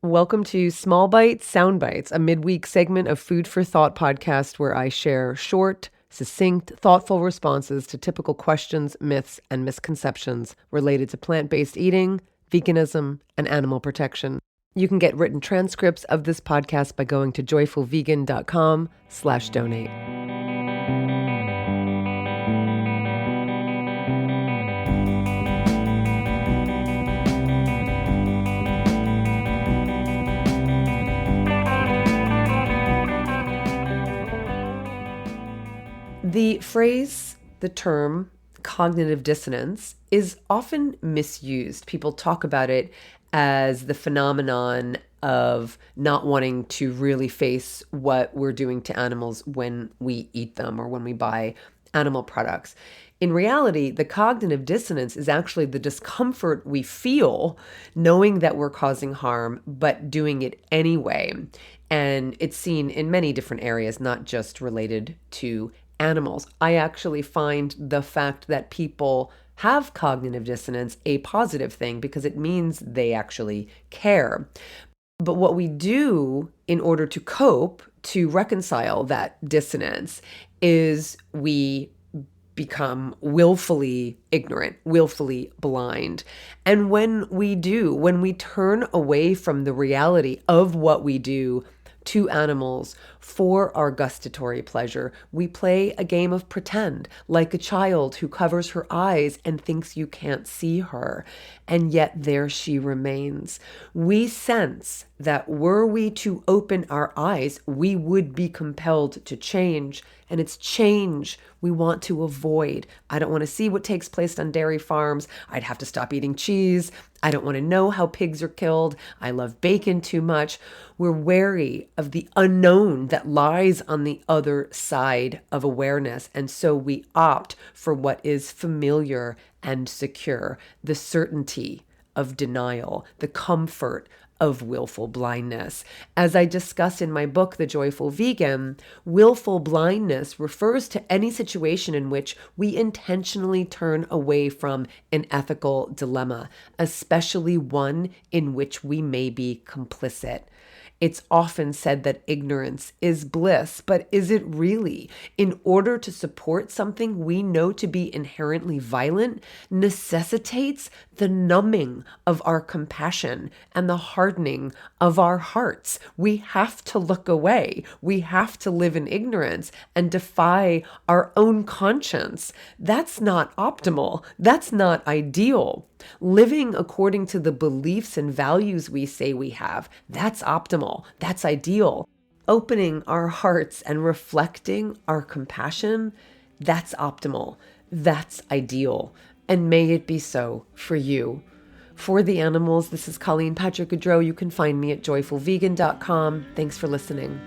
Welcome to Small Bites, Sound Bites, a midweek segment of Food for Thought podcast where I share short, succinct, thoughtful responses to typical questions, myths, and misconceptions related to plant-based eating, veganism, and animal protection. You can get written transcripts of this podcast by going to joyfulvegan.com/donate. The phrase, the term, cognitive dissonance is often misused. People talk about it as the phenomenon of not wanting to really face what we're doing to animals when we eat them or when we buy animal products. In reality, the cognitive dissonance is actually the discomfort we feel knowing that we're causing harm, but doing it anyway. And it's seen in many different areas, not just related to animals. I actually find the fact that people have cognitive dissonance a positive thing because it means they actually care. But what we do in order to cope, to reconcile that dissonance, is we become willfully ignorant, willfully blind. And when we turn away from the reality of what we do to animals for our gustatory pleasure, we play a game of pretend, like a child who covers her eyes and thinks you can't see her, and yet there she remains. We sense that were we to open our eyes, we would be compelled to change, and it's change we want to avoid. I don't want to see what takes place on dairy farms. I'd have to stop eating cheese. I don't want to know how pigs are killed. I love bacon too much. We're wary of the unknown that lies on the other side of awareness. And so we opt for what is familiar and secure, the certainty of denial, the comfort of willful blindness. As I discuss in my book, The Joyful Vegan, willful blindness refers to any situation in which we intentionally turn away from an ethical dilemma, especially one in which we may be complicit. It's often said that ignorance is bliss, but is it really? In order to support something we know to be inherently violent necessitates the numbing of our compassion and the hardening of our hearts. We have to look away. We have to live in ignorance and defy our own conscience. That's not optimal. That's not ideal. Living according to the beliefs and values we say we have, that's optimal. That's ideal. Opening our hearts and reflecting our compassion, that's optimal. That's ideal. And may it be so for you. For the animals, this is Colleen Patrick-Goudreau. You can find me at joyfulvegan.com. Thanks for listening.